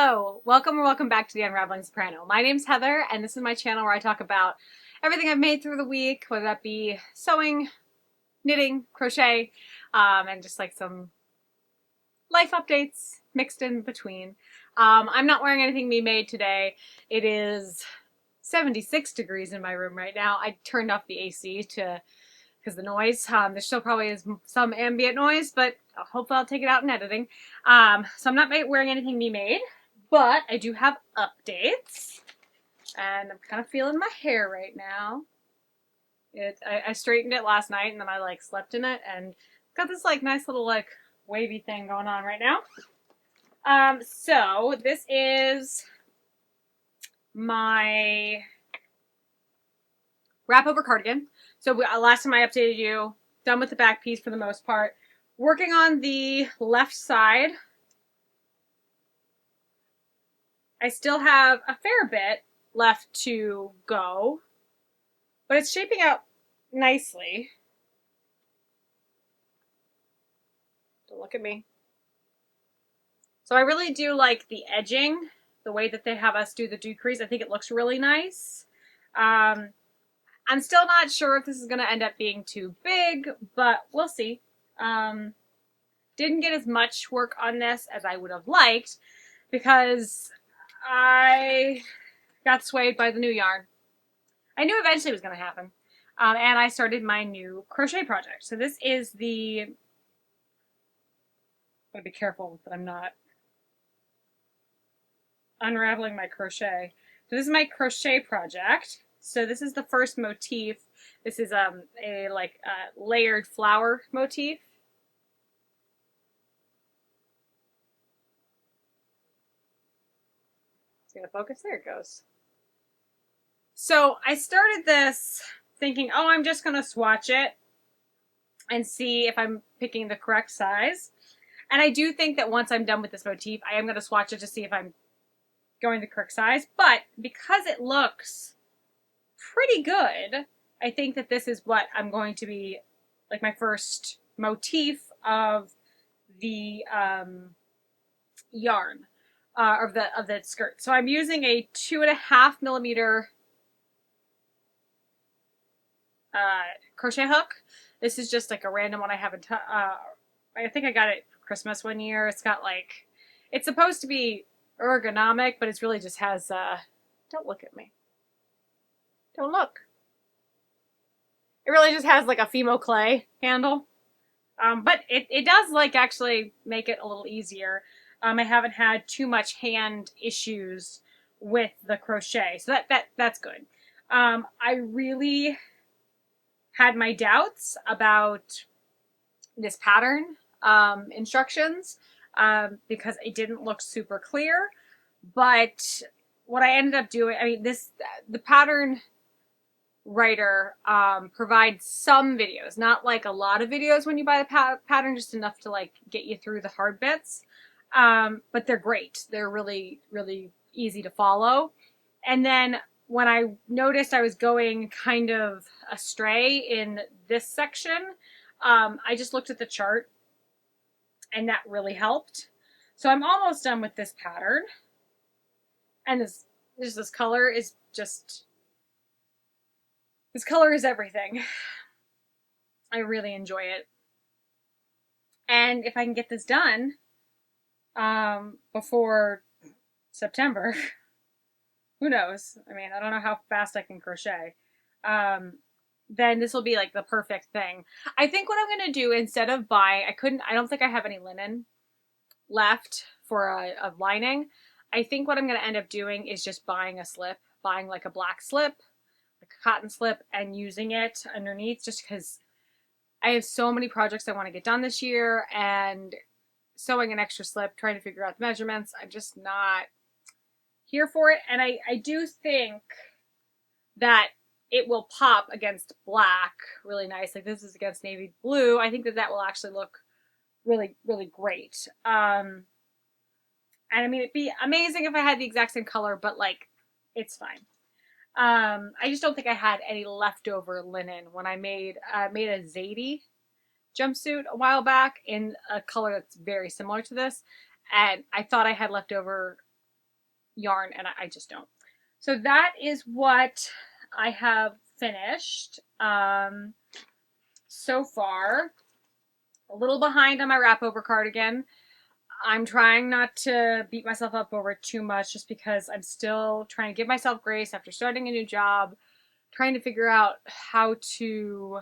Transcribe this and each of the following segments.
Hello, welcome or welcome back to the Unraveling Soprano. My name's Heather, and this is my channel where I talk about everything I've made through the week, whether that be sewing, knitting, crochet, and just like some life updates mixed in between. I'm not wearing anything me made today. It is 76 degrees in my room right now. I turned off the AC because the noise. There still probably is some ambient noise, but hopefully I'll take it out in editing. So I'm not wearing anything me made, but I do have updates. And I'm kind of feeling my hair right now. I straightened it last night and then I slept in it and got this nice little wavy thing going on right now. So this is my wrap over cardigan. So last time I updated you, done with the back piece for the most part. Working on the left side. I still have a fair bit left to go, but it's shaping out nicely. Don't look at me. So I really do like the edging, the way that they have us do the decrease. I think it looks really nice. I'm still not sure if this is going to end up being too big, but we'll see. Didn't get as much work on this as I would have liked because I got swayed by the new yarn. I knew eventually it was going to happen. And I started my new crochet project. So this is the... I'm going to be careful that I'm not unraveling my crochet. So this is my crochet project. So this is the first motif. This is a layered flower motif. It's gonna focus. There it goes. So I started this thinking, oh, I'm just gonna swatch it and see if I'm picking the correct size. And I do think that once I'm done with this motif, I am gonna swatch it to see if I'm going the correct size. But because it looks pretty good, I think that this is what I'm going to be like my first motif of the yarn of the skirt. So I'm using a 2.5 millimeter crochet hook. This is just like a random one I haven't. I think I got it for Christmas one year. It's got it's supposed to be ergonomic, but it really just has. Don't look at me. Don't look. It really just has like a Fimo clay handle. But it does actually make it a little easier. I haven't had too much hand issues with the crochet, so that's good. I really had my doubts about this pattern instructions because it didn't look super clear. But what I ended up doing, the pattern writer provides some videos, not a lot of videos when you buy the pattern, just enough to get you through the hard bits. But they're great. They're really, really easy to follow. And then when I noticed I was going kind of astray in this section, I just looked at the chart and that really helped. So I'm almost done with this pattern. And this color is just... This color is everything. I really enjoy it. And if I can get this done before September, who knows? I don't know how fast I can crochet. Then this will be the perfect thing. I think what I'm going to do instead of buying, I don't think I have any linen left for a lining. I think what I'm going to end up doing is just buying a slip, buying a black slip, like a cotton slip, and using it underneath, just because I have so many projects I want to get done this year, and sewing an extra slip, trying to figure out the measurements, I'm just not here for it. And I do think that it will pop against black really nice. This is against navy blue. I think that will actually look really, really great. And it'd be amazing if I had the exact same color, but it's fine. I just don't think I had any leftover linen when I made a Zadie jumpsuit a while back in a color that's very similar to this, and I thought I had leftover yarn, and I just don't. So that is what I have finished so far. A little behind on my wrap over cardigan. I'm trying not to beat myself up over it too much just because I'm still trying to give myself grace after starting a new job, trying to figure out how to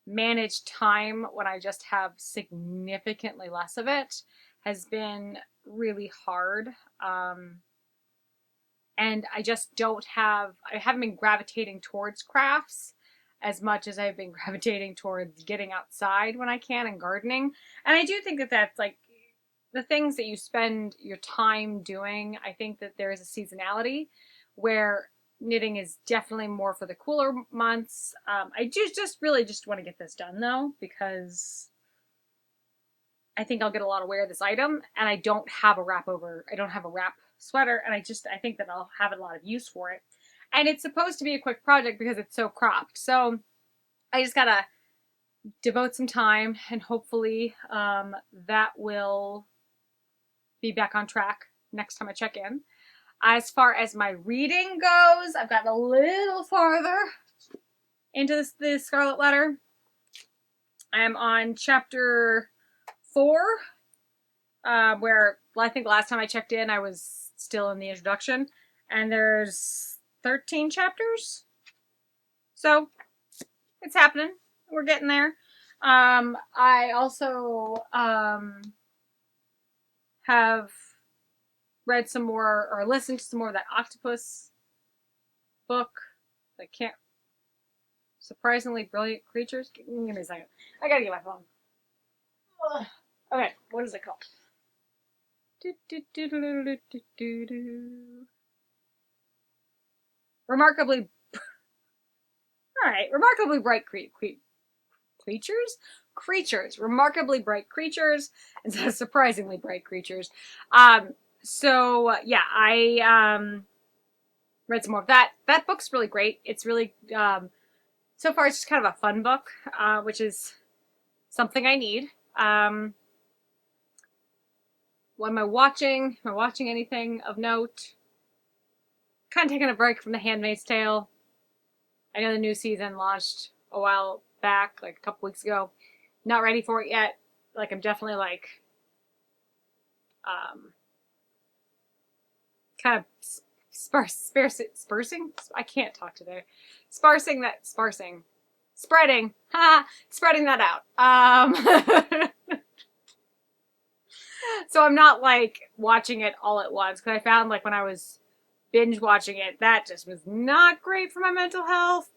manage time when I just have significantly less of it has been really hard. And I just I haven't been gravitating towards crafts as much as I've been gravitating towards getting outside when I can and gardening. And I do think that that's like the things that you spend your time doing. I think that there is a seasonality where knitting is definitely more for the cooler months. I do just really just want to get this done though, because I think I'll get a lot of wear of this item, and I don't have a wrap sweater, and I think that I'll have a lot of use for it. And it's supposed to be a quick project because it's so cropped. So I just gotta devote some time, and hopefully that will be back on track next time I check in. As far as my reading goes, I've gotten a little farther into this Scarlet Letter. I'm on chapter 4, where I think last time I checked in, I was still in the introduction, and there's 13 chapters. So it's happening. We're getting there. I also have read some more or listened to some more of that octopus book. I can't. Surprisingly Brilliant Creatures. Give me a second. I gotta get my phone. Ugh. Okay, what is it called? Remarkably. Alright, remarkably bright creatures. Remarkably bright creatures instead of surprisingly bright creatures. So yeah, I read some more of that. That book's really great. It's really so far it's just kind of a fun book, which is something I need. What am I watching? Am I watching anything of note? Kind of taking a break from The Handmaid's Tale. I know the new season launched a while back, like a couple weeks ago. Not ready for it yet. Like, I'm definitely like kind of sparsing. I can't talk today. Spreading that out. So I'm not like watching it all at once, because I found like when I was binge watching it, that just was not great for my mental health.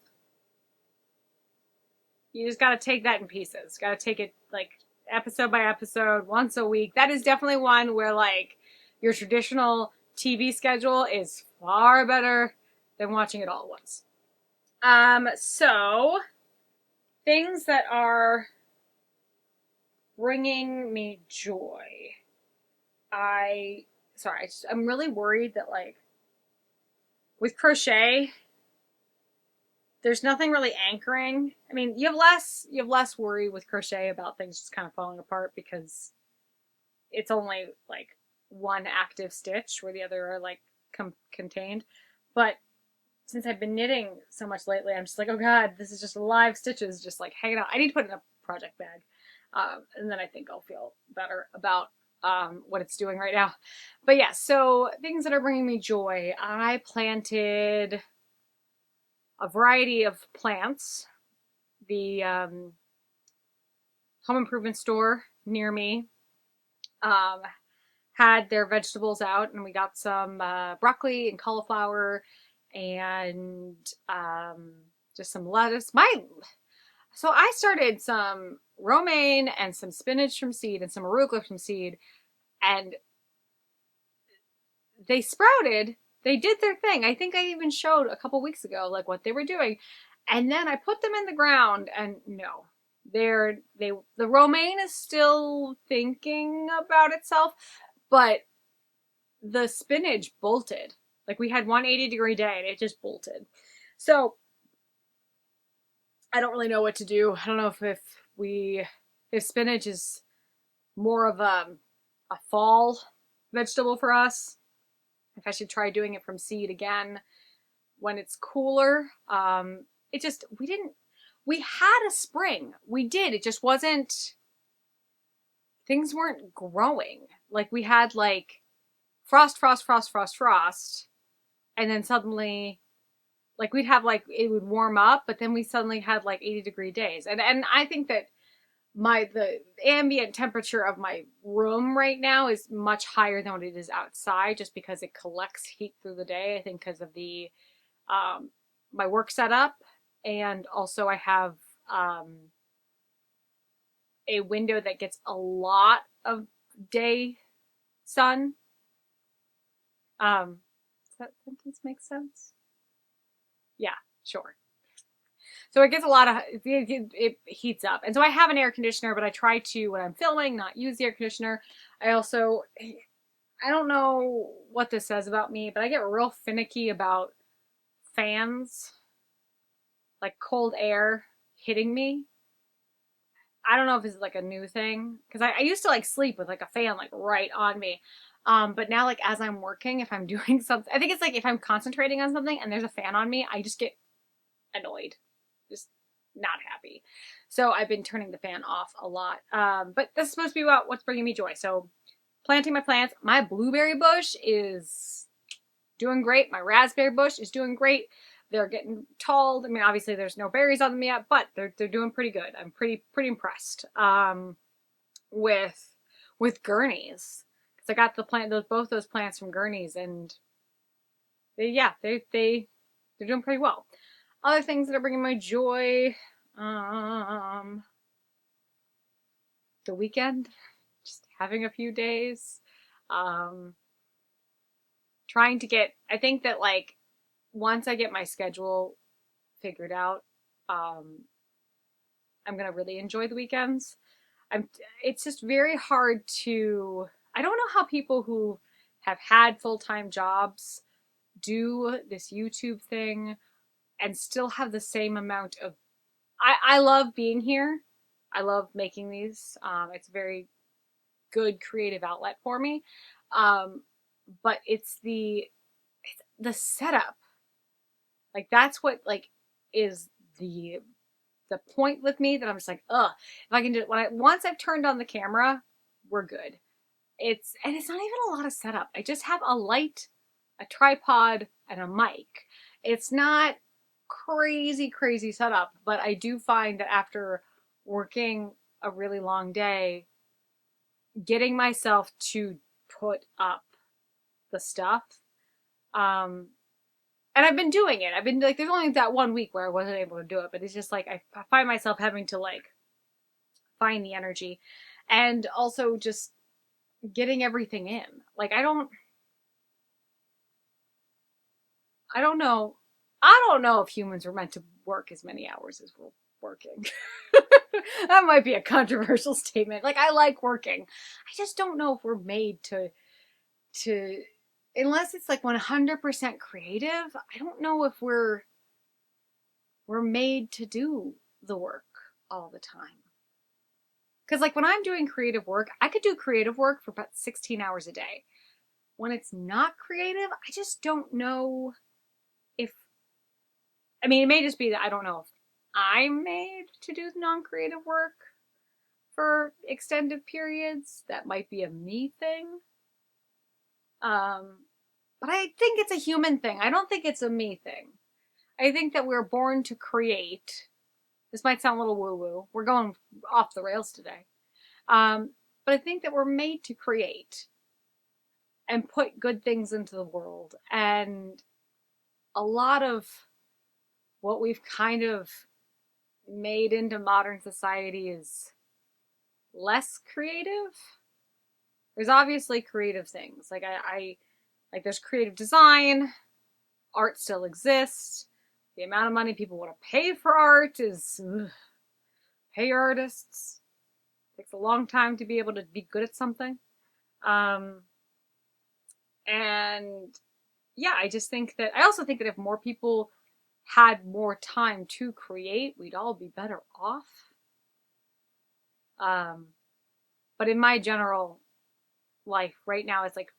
You just gotta take that in pieces. Gotta take it like episode by episode, once a week. That is definitely one where like your traditional TV schedule is far better than watching it all at once. So things that are bringing me joy. I'm really worried that like with crochet, there's nothing really anchoring. I mean, you have less worry with crochet about things just kind of falling apart because it's only like one active stitch where the other are like contained. But since I've been knitting so much lately, I'm just like, oh god, this is just live stitches just like hanging out. I need to put it in a project bag. And then I think I'll feel better about what it's doing right now. But yeah, so things that are bringing me joy. I planted a variety of plants. The home improvement store near me had their vegetables out, and we got some broccoli and cauliflower and just some lettuce. So I started some romaine and some spinach from seed and some arugula from seed, and they sprouted. They did their thing. I think I even showed a couple weeks ago like what they were doing. And then I put them in the ground, and no. The romaine is still thinking about itself, but the spinach bolted. Like we had 180-degree day and it just bolted. So I don't really know what to do. I don't know if spinach is more of a fall vegetable for us, if I should try doing it from seed again when it's cooler. It just, we had a spring. We did. It just wasn't, things weren't growing. Like we had like frost, frost, frost, frost, frost. And then suddenly, like we'd have like, it would warm up, but then we suddenly had like 80-degree days. And I think that the ambient temperature of my room right now is much higher than what it is outside, just because it collects heat through the day. I think because of the my work setup, and also I have a window that gets a lot of day sun. Does that sentence make sense? Yeah, sure. So it gets a lot of, it heats up. And so I have an air conditioner, but I try to, when I'm filming, not use the air conditioner. I also, I don't know what this says about me, but I get real finicky about fans, like cold air hitting me. I don't know if it's like a new thing, because I used to like sleep with like a fan like right on me. But now like as I'm working, if I'm doing something, I think it's like if I'm concentrating on something and there's a fan on me, I just get annoyed, just not happy. So I've been turning the fan off a lot. But this is supposed to be about what's bringing me joy. So planting my plants. My blueberry bush is doing great. My raspberry bush is doing great. They're getting tall. I mean, obviously there's no berries on them yet, but they're doing pretty good. I'm pretty impressed. With Gurney's, because I got both those plants from Gurney's, and they're doing pretty well. Other things that are bringing my joy, the weekend, just having a few days, trying to get. I think that like once I get my schedule figured out, I'm gonna really enjoy the weekends. It's just very hard to. I don't know how people who have had full-time jobs do this YouTube thing and still have the same amount of. I love being here. I love making these. It's a very good creative outlet for me. But it's the setup. Like that's what like is the point with me, that I'm just like, ugh, if I can do it once I've turned on the camera, we're good. It's not even a lot of setup. I just have a light, a tripod, and a mic. It's not crazy setup, but I do find that after working a really long day, getting myself to put up the stuff, and I've been doing it. I've been like, there's only that 1 week where I wasn't able to do it, but it's just like I find myself having to like find the energy, and also just getting everything in. Like I don't know. I don't know if humans were meant to work as many hours as we're working. That might be a controversial statement. Like I like working. I just don't know if we're made to unless it's like 100% creative. I don't know if we're made to do the work all the time. Because like when I'm doing creative work, I could do creative work for about 16 hours a day. When it's not creative, I just don't know if, I mean, it may just be that I don't know if I'm made to do non-creative work for extended periods. That might be a me thing. But I think it's a human thing. I don't think it's a me thing. I think that we're born to create. This might sound a little woo-woo. We're going off the rails today. But I think that we're made to create and put good things into the world. And a lot of what we've kind of made into modern society is less creative. There's obviously creative things. Like I like there's creative design. Art still exists. The amount of money people want to pay for art is pay artists. It takes a long time to be able to be good at something. And yeah, I also think that if more people had more time to create, we'd all be better off. But in my general life right now, it's like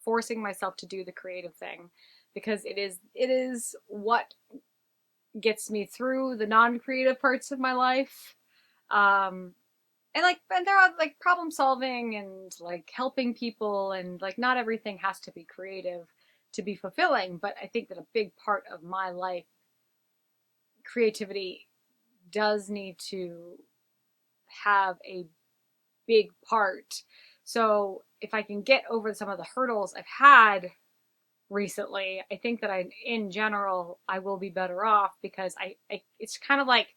forcing myself to do the creative thing, because it is what gets me through the non-creative parts of my life. And there are like problem solving and like helping people, and like not everything has to be creative to be fulfilling, but I think that a big part of my life, creativity, does need to have a big part. So if I can get over some of the hurdles I've had recently, I think that in general, I will be better off, because it's kind of like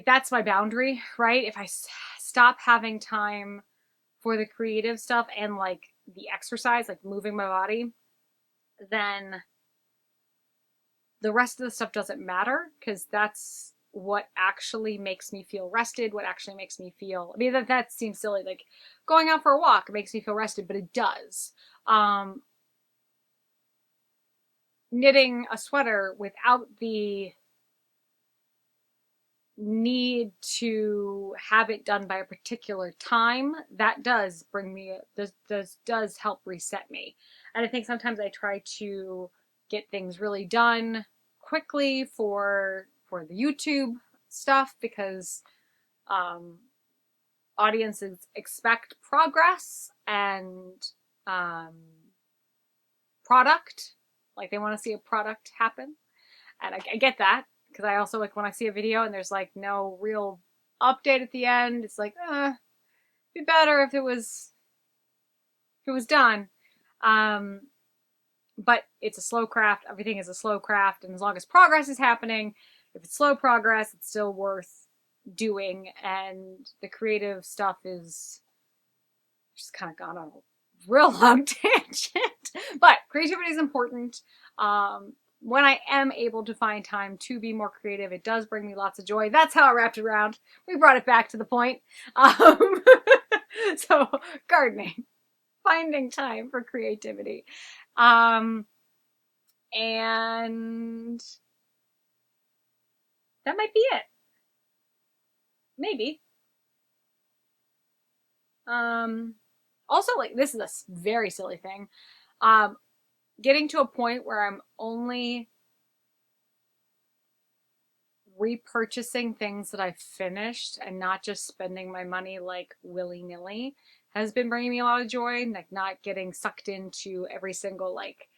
that's my boundary, right? If I stop having time for the creative stuff and like the exercise, like moving my body, then the rest of the stuff doesn't matter, because that's what actually makes me feel rested, what actually makes me feel, I mean, that seems silly, like going out for a walk makes me feel rested, but it does. Knitting a sweater without the need to have it done by a particular time, that does bring me, does help reset me. And I think sometimes I try to get things really done quickly for the YouTube stuff, because audiences expect progress and um, product, like they want to see a product happen, and I get that, because I also like when I see a video and there's like no real update at the end, it's like, it'd be better if it was done. Um, but it's a slow craft. Everything is a slow craft, and as long as progress is happening, if it's slow progress, it's still worth doing. And the creative stuff is just kind of gone on a real long tangent. But creativity is important. When I am able to find time to be more creative, it does bring me lots of joy. That's how I wrapped it around. We brought it back to the point. So gardening, finding time for creativity. And that might be it. Maybe. Also, like, this is a very silly thing. Getting to a point where I'm only repurchasing things that I've finished and not just spending my money like willy-nilly has been bringing me a lot of joy. Like not getting sucked into every single like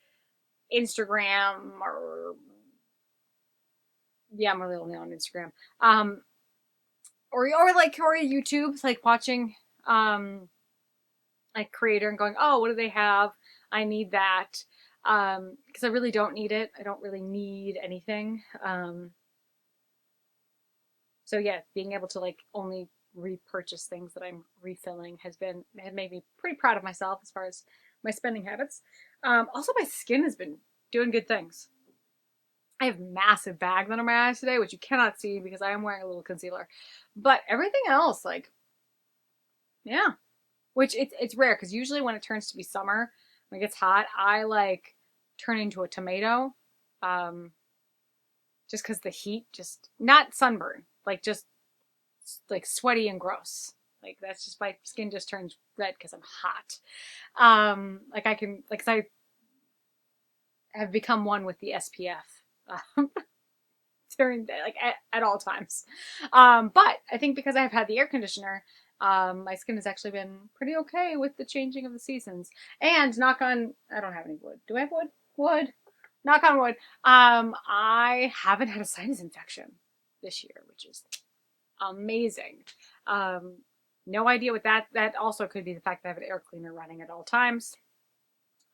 Instagram or yeah, I'm really only on Instagram. Or YouTube, like watching like creator and going, oh, what do they have? I need that. Because I really don't need it. I don't really need anything. So yeah, being able to like only repurchase things that I'm refilling had made me pretty proud of myself as far as my spending habits. Also, my skin has been doing good things. I have massive bags under my eyes today, which you cannot see because I am wearing a little concealer. But everything else, like, yeah, which it's rare, because usually when it turns to be summer, when it gets hot, I like turn into a tomato. Um, just because the heat, just not sunburn, like just like sweaty and gross. Like that's just my skin just turns red because I'm hot. Like I can, like, 'cause I have become one with the SPF during like at all times. But I think because I've had the air conditioner, my skin has actually been pretty okay with the changing of the seasons. And knock on, I don't have any wood. Do I have wood? Wood. Knock on wood. I haven't had a sinus infection this year, which is amazing. No idea what that also could be the fact that I have an air cleaner running at all times.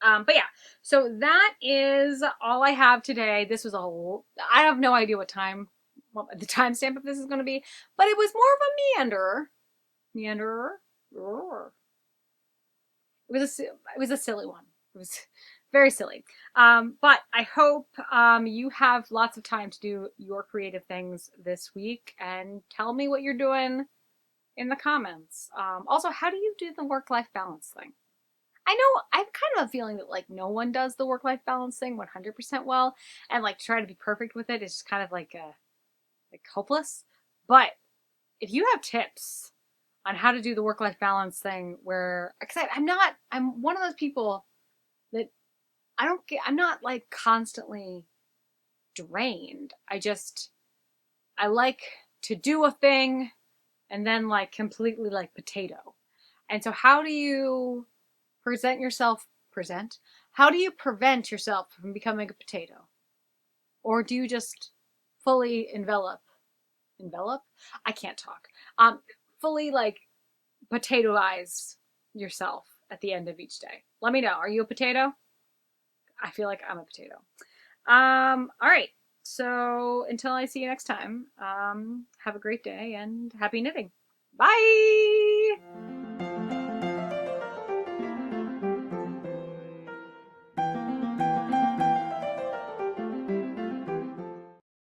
But yeah, so that is all I have today. This was I have no idea what the timestamp of this is going to be, but it was more of a meanderer. It was a silly one. It was very silly. But I hope you have lots of time to do your creative things this week, and tell me what you're doing in the comments. Also, how do you do the work-life balance thing? I know I've kind of a feeling that like no one does the work-life balance thing 100% well, and like try to be perfect with it is just kind of like hopeless. But if you have tips on how to do the work-life balance thing where, because I'm one of those people that I'm not like constantly drained. I like to do a thing and then like completely like potato. And so how do you how do you prevent yourself from becoming a potato? Or do you just fully envelop? I can't talk. Fully like potatoize yourself at the end of each day. Let me know. Are you a potato? I feel like I'm a potato. All right. So until I see you next time, have a great day and happy knitting. Bye!